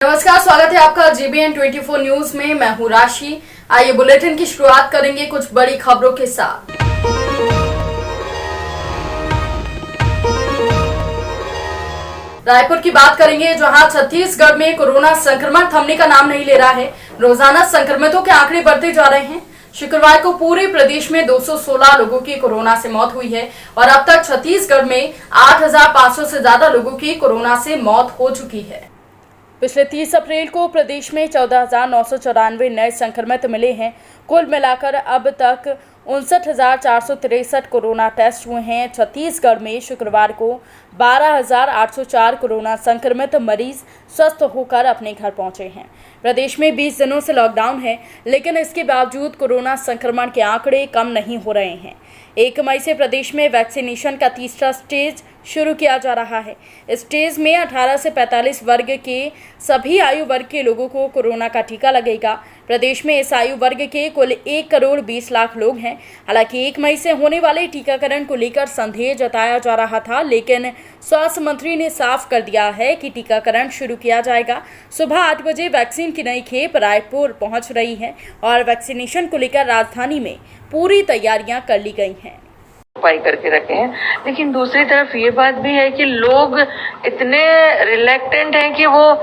नमस्कार, स्वागत है आपका JBN 24 न्यूज में। मैं हूं राशि। आइए बुलेटिन की शुरुआत करेंगे कुछ बड़ी खबरों के साथ। रायपुर की बात करेंगे, जहां छत्तीसगढ़ में कोरोना संक्रमण थमने का नाम नहीं ले रहा है। रोजाना संक्रमितों के आंकड़े बढ़ते जा रहे हैं। शुक्रवार को पूरे प्रदेश में 216 लोगों की कोरोना से मौत हुई है और अब तक छत्तीसगढ़ में 8,500 से ज्यादा लोगों की कोरोना से मौत हो चुकी है। पिछले 30 अप्रैल को प्रदेश में 14,994 नए संक्रमित मिले हैं। कुल मिलाकर अब तक 59,463 कोरोना टेस्ट हुए हैं। छत्तीसगढ़ में शुक्रवार को 12,804 कोरोना संक्रमित मरीज स्वस्थ होकर अपने घर पहुंचे हैं। प्रदेश में 20 दिनों से लॉकडाउन है, लेकिन इसके बावजूद कोरोना संक्रमण के आंकड़े कम नहीं हो रहे हैं। 1 मई से प्रदेश में वैक्सीनेशन का तीसरा स्टेज शुरू किया जा रहा है। इस स्टेज में 18 से 45 वर्ग के सभी आयु वर्ग के लोगों को कोरोना का टीका लगेगा। प्रदेश में इस आयु वर्ग के कुल 1 करोड़ 20 लाख लोग हैं। हालांकि 1 मई से होने वाले टीकाकरण को लेकर संदेह जताया जा रहा था, लेकिन स्वास्थ्य मंत्री ने साफ कर दिया है कि टीकाकरण शुरू किया जाएगा। सुबह 8 बजे वैक्सीन की नई खेप रायपुर पहुंच रही है और वैक्सीनेशन को लेकर राजधानी में पूरी तैयारियां कर ली गई हैं। उपाय करके रखे हैं, लेकिन दूसरी तरफ ये बात भी है कि लोग इतने रिलेक्टेंट हैं कि वो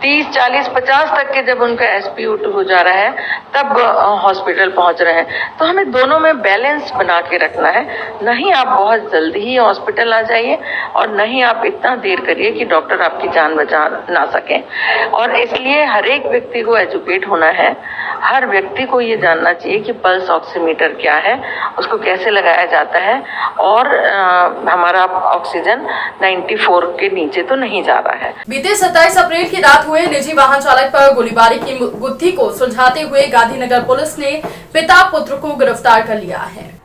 30, 40, 50 तक के जब उनका SpO2 हो जा रहा है तब हॉस्पिटल पहुंच रहे हैं। तो हमें दोनों में बैलेंस बना के रखना है। नहीं आप बहुत जल्दी ही हॉस्पिटल आ जाइए और नहीं आप इतना देर करिए कि डॉक्टर आपकी जान बचा ना सकें। और इसलिए हर एक व्यक्ति को एजुकेट होना है। हर व्यक्ति को ये जानना चाहिए कि पल्स ऑक्सीमीटर क्या है, उसको कैसे लगाया जाता है और हमारा ऑक्सीजन 94 के नीचे तो नहीं जा रहा है। बीते 27 अप्रैल की रात हुए निजी वाहन चालक पर गोलीबारी की गुत्थी को सुलझाते हुए गांधीनगर पुलिस ने पिता पुत्र को गिरफ्तार कर लिया है।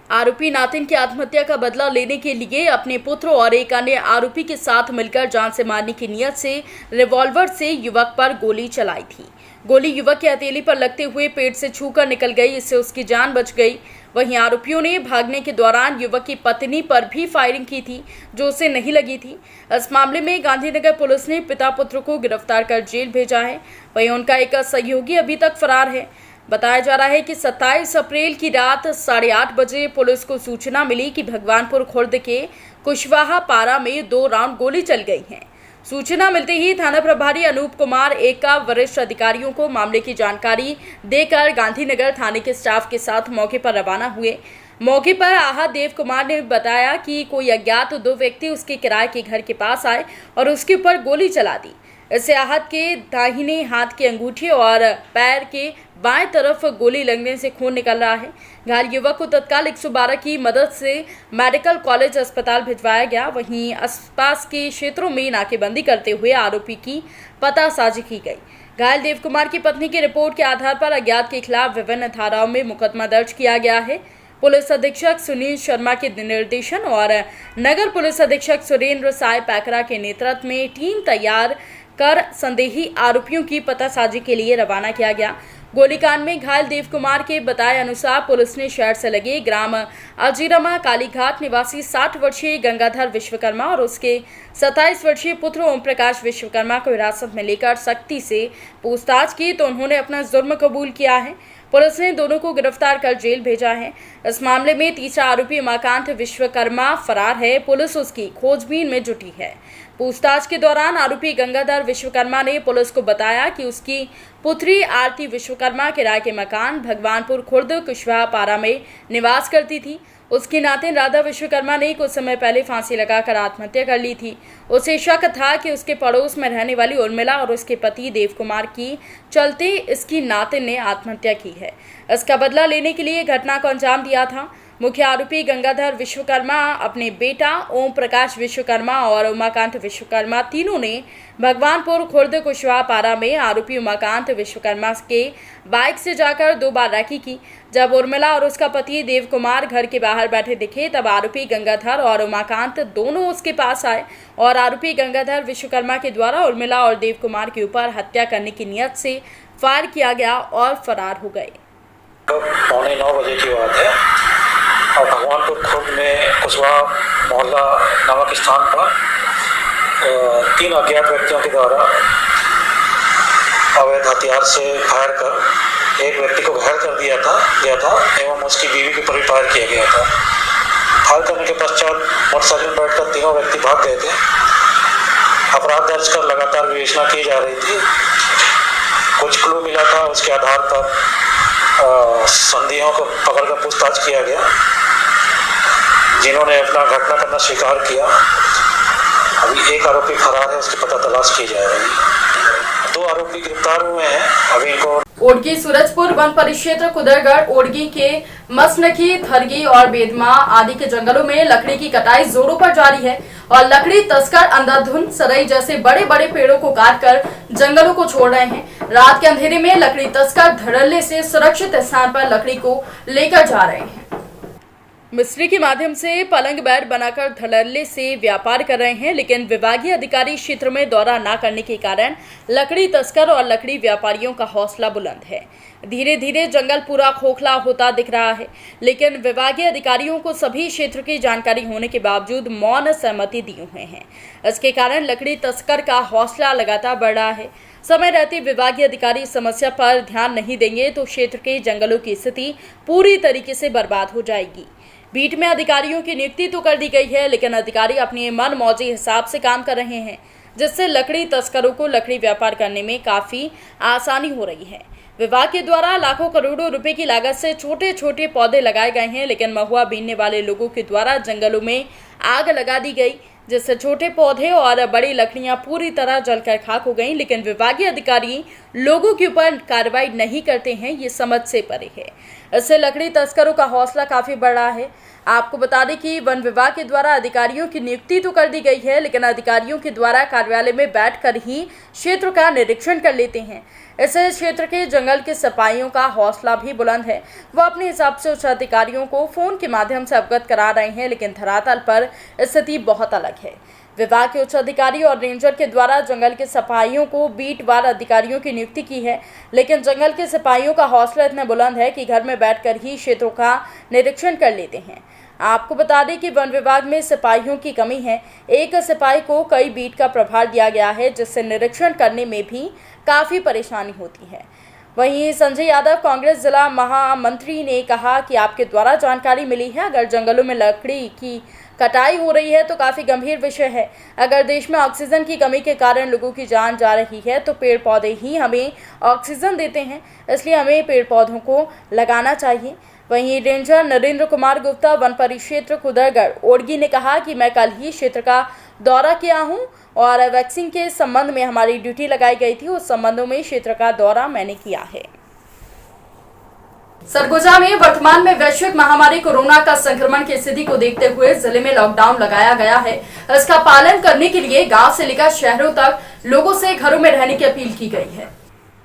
आरोपी नातिन की आत्महत्या का बदला लेने के लिए अपने पुत्र और एक अन्य आरोपी के साथ मिलकर जान से मारने की नियत से रिवॉल्वर से युवक पर गोली चलाई थी। गोली युवक की हथेली पर लगते हुए पेट से छूकर निकल गई, इससे उसकी जान बच गई। वहीं आरोपियों ने भागने के दौरान युवक की पत्नी पर भी फायरिंग की थी, जो उसे नहीं लगी थी। इस मामले में गांधीनगर पुलिस ने पिता पुत्र को गिरफ्तार कर जेल भेजा है। वहीं उनका एक सहयोगी अभी तक फरार है। बताया जा रहा है कि 27 अप्रैल की रात 8:30 बजे पुलिस को सूचना मिली कि भगवानपुर खुर्द के कुशवाहा पारा में 2 राउंड गोली चल गई है। सूचना मिलते ही थाना प्रभारी अनूप कुमार एका वरिष्ठ अधिकारियों को मामले की जानकारी देकर गांधीनगर थाने के स्टाफ के साथ मौके पर रवाना हुए। मौके पर आहत देव कुमार ने बताया कि कोई अज्ञात 2 व्यक्ति उसके किराए के घर के पास आए और उसके ऊपर गोली चला दी। इससे आहत के दाहिने हाथ की अंगूठी और पैर के बाएं तरफ गोली लगने से खून निकल रहा है। घायल युवक को तत्काल 112 की मदद से मेडिकल कॉलेज अस्पताल भिजवाया गया। वहीं आसपास के क्षेत्रों में नाकेबंदी करते हुए आरोपी की पतासाजी की गई। घायल देव कुमार की पत्नी की रिपोर्ट के आधार पर अज्ञात के खिलाफ विभिन्न धाराओं में मुकदमा दर्ज किया गया है। पुलिस अधीक्षक सुनील शर्मा के निर्देशन और नगर पुलिस अधीक्षक सुरेंद्र साय पैकरा के नेतृत्व में टीम तैयार कर संदेही आरोपियों की पतासाजी के लिए रवाना किया गया। गोलीकांड में घायल देव कुमार के बताए अनुसार पुलिस ने शहर से लगे ग्राम अजीरमा कालीघाट निवासी 60 वर्षीय गंगाधर विश्वकर्मा और उसके 27 वर्षीय पुत्र ओम प्रकाश विश्वकर्मा को हिरासत में लेकर सख्ती से पूछताछ की तो उन्होंने अपना जुर्म कबूल किया है। पुलिस ने दोनों को गिरफ्तार कर जेल भेजा है। इस मामले में तीसरा आरोपी उमाकांत विश्वकर्मा फरार है। पुलिस उसकी खोजबीन में जुटी है। पूछताछ के दौरान आरोपी गंगाधर विश्वकर्मा ने पुलिस को बताया कि उसकी पुत्री आरती विश्वकर्मा किराए के मकान भगवानपुर खुर्द कुशवाहा पारा में निवास करती थी। उसकी नातिन राधा विश्वकर्मा ने कुछ समय पहले फांसी लगाकर आत्महत्या कर ली थी। उसे शक था कि उसके पड़ोस में रहने वाली उर्मिला और उसके पति देव कुमार की चलते इसकी नातिन ने आत्महत्या की है। इसका बदला लेने के लिए घटना को अंजाम दिया था। मुख्य आरोपी गंगाधर विश्वकर्मा अपने बेटा ओम प्रकाश विश्वकर्मा और उमाकांत विश्वकर्मा तीनों ने भगवानपुर खुर्द कुशवाहा पारा में आरोपी उमाकांत विश्वकर्मा के बाइक से जाकर 2 बार रैकी की। जब उर्मिला और उसका पति देव कुमार घर के बाहर बैठे दिखे तब आरोपी गंगाधर और उमाकांत दोनों उसके पास आए और आरोपी गंगाधर विश्वकर्मा के द्वारा उर्मिला और देव कुमार के ऊपर हत्या करने की नियत से फायर किया गया और फरार हो गए। 9:15 बजे की बात है और भगवानपुर खुर्द में कुशवाहा मोहल्ला नामक स्थान पर 3 अज्ञात व्यक्तियों के द्वारा अवैध हथियार से फायर कर एक व्यक्ति को घायल कर गया था एवं उसकी बीवी के ऊपर भी फायर किया गया था। फायर करने के पश्चात मोटरसाइकिल में बैठकर तीनों व्यक्ति भाग गए थे। अपराध दर्ज कर लगातार विवेचना की जा रही थी। कुछ क्लू मिला था, उसके आधार पर संदिग्धों को पकड़कर पूछताछ किया गया, जिन्होंने अपना घटना करना स्वीकार किया। अभी एक आरोपी फरार है, उसकी पता तलाश की जा रही है। 2 आरोपी गिरफ्तार हुए हैं। अभी इनको ओडगी सूरजपुर वन परिक्षेत्र कुदरगढ़ ओडगी के मसनखी, थरगी और बेदमा आदि के जंगलों में लकड़ी की कटाई जोरों पर जारी है और लकड़ी तस्कर अंधाधुंध सरई जैसे बड़े बड़े पेड़ों को काटकर जंगलों को छोड़ रहे हैं। रात के अंधेरे में लकड़ी तस्कर धड़ल्ले से सुरक्षित स्थान पर लकड़ी को लेकर जा रहे हैं। मिस्त्री के माध्यम से पलंग बेड बनाकर धड़ल्ले से व्यापार कर रहे हैं, लेकिन विभागीय अधिकारी क्षेत्र में दौरा न करने के कारण लकड़ी तस्कर और लकड़ी व्यापारियों का हौसला बुलंद है। धीरे धीरे जंगल पूरा खोखला होता दिख रहा है, लेकिन विभागीय अधिकारियों को सभी क्षेत्र की जानकारी होने के बावजूद मौन सहमति दिए हुए हैं। इसके कारण लकड़ी तस्कर का हौसला लगातार बढ़ रहा है। समय रहते विभागीय अधिकारी इस समस्या पर ध्यान नहीं देंगे तो क्षेत्र के जंगलों की स्थिति पूरी तरीके से बर्बाद हो जाएगी। बीट में अधिकारियों की नियुक्ति तो कर दी गई है, लेकिन अधिकारी अपने मन मौजी हिसाब से काम कर रहे हैं, जिससे लकड़ी तस्करों को लकड़ी व्यापार करने में काफी आसानी हो रही है। विभाग के द्वारा लाखों करोड़ों रुपए की लागत से छोटे छोटे पौधे लगाए गए हैं, लेकिन महुआ बीनने वाले लोगों के द्वारा जंगलों में आग लगा दी गई, जिससे छोटे पौधे और बड़ी लकड़ियां पूरी तरह जलकर खाक हो गईं। लेकिन विभागीय अधिकारी लोगों के ऊपर कार्रवाई नहीं करते हैं, ये समझ से परे है। इससे लकड़ी तस्करों का हौसला काफी बढ़ रहा है। आपको बता दें कि वन विभाग के द्वारा अधिकारियों की नियुक्ति तो कर दी गई है, लेकिन अधिकारियों के द्वारा कार्यालय में बैठकर ही क्षेत्र का निरीक्षण कर लेते हैं। इससे क्षेत्र के जंगल के सिपाहियों का हौसला भी बुलंद है। वह अपने हिसाब से उच्च अधिकारियों को फोन के माध्यम से अवगत करा रहे हैं, लेकिन धरातल पर स्थिति बहुत अलग है। विभाग के उच्च अधिकारी और रेंजर के द्वारा जंगल के सिपाहियों को बीट वार अधिकारियों की नियुक्ति की है, लेकिन जंगल के सिपाहियों का हौसला इतना बुलंद है कि घर में बैठकर ही क्षेत्रों का निरीक्षण कर लेते हैं। आपको बता दें कि वन विभाग में सिपाहियों की कमी है। एक सिपाही को कई बीट का प्रभार दिया गया है, जिससे निरीक्षण करने में भी काफ़ी परेशानी होती है। वहीं संजय यादव कांग्रेस जिला महामंत्री ने कहा कि आपके द्वारा जानकारी मिली है, अगर जंगलों में लकड़ी की कटाई हो रही है तो काफ़ी गंभीर विषय है। अगर देश में ऑक्सीजन की कमी के कारण लोगों की जान जा रही है तो पेड़ पौधे ही हमें ऑक्सीजन देते हैं, इसलिए हमें पेड़ पौधों को लगाना चाहिए। वहीं रेंजर नरेंद्र कुमार गुप्ता वन परिक्षेत्र कुदरगढ़ ओडगी ने कहा कि मैं कल ही क्षेत्र का दौरा किया हूं और वैक्सीन के संबंध में हमारी ड्यूटी लगाई गई थी, उस संबंधों में क्षेत्र का दौरा मैंने किया है। सरगुजा में वर्तमान में वैश्विक महामारी कोरोना का संक्रमण की स्थिति को देखते हुए जिले में लॉकडाउन लगाया गया है। इसका पालन करने के लिए गांव से लेकर शहरों तक लोगों से घरों में रहने की अपील की गई है।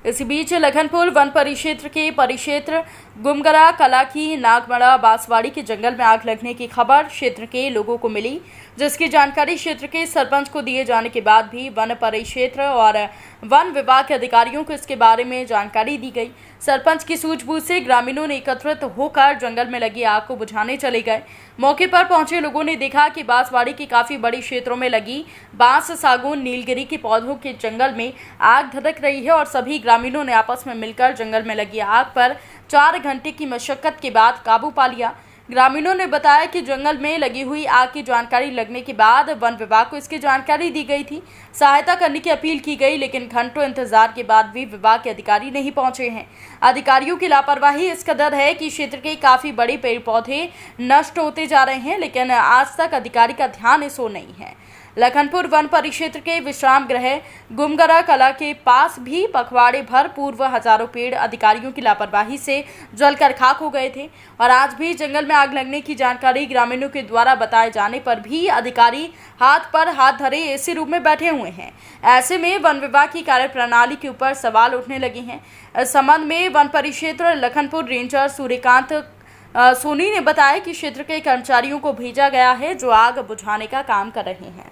इसी बीच लखनपुर वन परिक्षेत्र के परिक्षेत्र गुमगरा कला की नागमड़ा बांसवाड़ी के जंगल में आग लगने की खबर क्षेत्र के लोगों को मिली, जिसकी जानकारी क्षेत्र के सरपंच को दिए जाने के बाद भी वन परिक्षेत्र और वन विभाग के अधिकारियों को इसके बारे में जानकारी दी गई। सरपंच की सूझबूझ से ग्रामीणों ने एकत्रित होकर जंगल में लगी आग को बुझाने चले गए। मौके पर पहुंचे लोगों ने देखा कि बांसवाड़ी की काफी बड़ी क्षेत्रों में लगी बांस, सागौन, नीलगिरी के पौधों के जंगल में आग धधक रही है और सभी ग्रामीणों ने आपस में मिलकर जंगल में लगी आग पर 4 घंटे की मशक्कत के बाद काबू पा लिया। ग्रामीणों ने बताया कि जंगल में लगी हुई आग की जानकारी लगने के बाद वन विभाग को इसकी जानकारी दी गई थी, सहायता करने की अपील की गई, लेकिन घंटों इंतजार के बाद भी विभाग के अधिकारी नहीं पहुंचे हैं। अधिकारियों की लापरवाही इस कदर है कि क्षेत्र के काफी बड़े पेड़ पौधे नष्ट होते जा रहे हैं, लेकिन आज तक अधिकारी का ध्यान इस ओर नहीं है। लखनपुर वन परिक्षेत्र के विश्राम गृह गुमगरा कला के पास भी पखवाड़े भर पूर्व हजारों पेड़ अधिकारियों की लापरवाही से जलकर खाक हो गए थे और आज भी जंगल में आग लगने की जानकारी ग्रामीणों के द्वारा बताए जाने पर भी अधिकारी हाथ पर हाथ धरे ऐसे रूप में बैठे हुए हैं। ऐसे में वन विभाग की कार्यप्रणाली के ऊपर सवाल उठने लगे हैं। इस संबंध में वन परिक्षेत्र लखनपुर रेंजर सूर्यकांत सोनी ने बताया कि क्षेत्र के कर्मचारियों को भेजा गया है जो आग बुझाने का काम कर रहे हैं।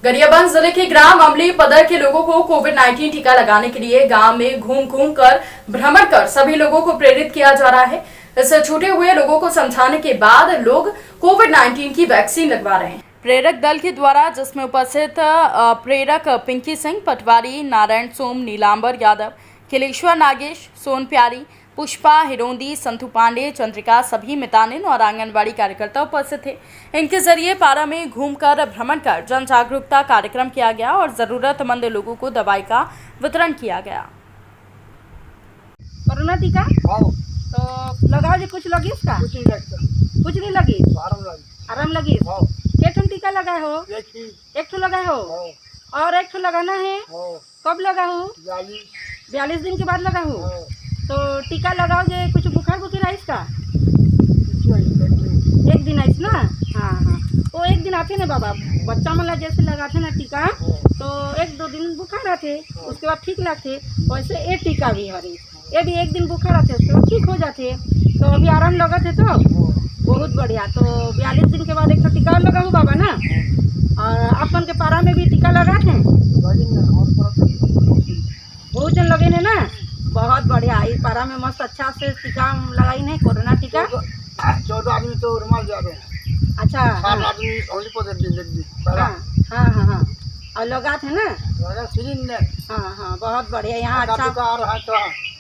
गरियाबंद जिले के ग्राम अमली पदर के लोगों को कोविड-19 टीका लगाने के लिए गांव में घूम कर भ्रमण कर सभी लोगों को प्रेरित किया जा रहा है। इससे छूटे हुए लोगों को समझाने के बाद लोग कोविड-19 की वैक्सीन लगवा रहे हैं। प्रेरक दल के द्वारा, जिसमें उपस्थित प्रेरक पिंकी सिंह, पटवारी नारायण सोम, नीलांबर यादव, किलेश्वर नागेश, सोन प्यारी, पुष्पा हिरोंदी, संतू पांडे, चंद्रिका, सभी मितानिन और आंगनबाड़ी कार्यकर्ता उपस्थित थे। इनके जरिए पारा में घूमकर भ्रमण कर जन जागरूकता कार्यक्रम किया गया और जरूरतमंद लोगों को दवाई का वितरण किया गया। कोरोना टीका तो लगाओ जो कुछ लगी इसका? कुछ नहीं लगी, आराम लगी। क्या टीका लगाए हो? एक ठो लगाए हो और एक ठो लगाना है। कब लगा हो? 42 दिन के बाद लगा हो। तो टीका लगाओ जो कुछ बुखार बुखार है इसका? एक दिन है ना? हाँ हाँ, वो एक दिन आते ना बाबा, बच्चा मन जैसे लगाते ना टीका तो 1-2 दिन बुखार आते, उसके बाद ठीक लगते। वैसे ये टीका भी है, ये भी एक दिन बुखार आते उसके बाद ठीक हो जाते। तो अभी आराम लगा थे तो बहुत बढ़िया। तो 42 दिन के बाद एक तो टीका लगा हूँ बाबा ना। और अपन के पारा में भी टीका लगा थे, बहुत जन लगे ने ना। बहुत बढ़िया, इस पारा में मस्त अच्छा से टीका लगाई नहीं, कोरोना टीका। 14 आदमी तो रुमाल जा रहे हैं। अच्छा, 7 आदमी ओनली पॉजिटिव। हाँ हाँ हाँ, और लगा थे ना। सिरिंज में। हाँ हाँ, बहुत बढ़िया। यहाँ अच्छा,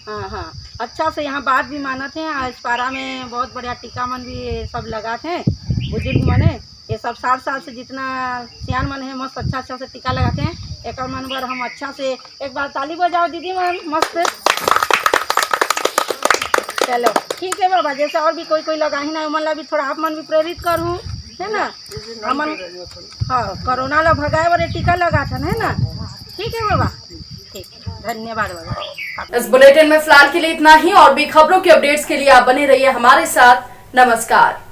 हाँ हाँ, अच्छा से यहाँ बात भी मानते हैं। इस पारा में बहुत बढ़िया टीका मन भी सब लगाते हैं। बुजुर्ग मन है ये सब 60 साल से जितना सियान मन है मस्त अच्छा से टीका लगाते हैं। एक मन पर हम अच्छा से एक बार ताली बजाओ दीदी मन, मस्त। चलो ठीक है बाबा, जैसे और भी कोई लगा ही ना, मन भी थोड़ा आप मन भी प्रेरित करूँ, है ना। हमन हाँ कोरोना ला भगाए वाले टीका लगा था, है ना। ठीक है बाबा, ठीक, धन्यवाद बाबा। इस बुलेटिन में फिलहाल के लिए इतना ही। और भी खबरों के अपडेट्स के लिए आप बने रहिए हमारे साथ। नमस्कार।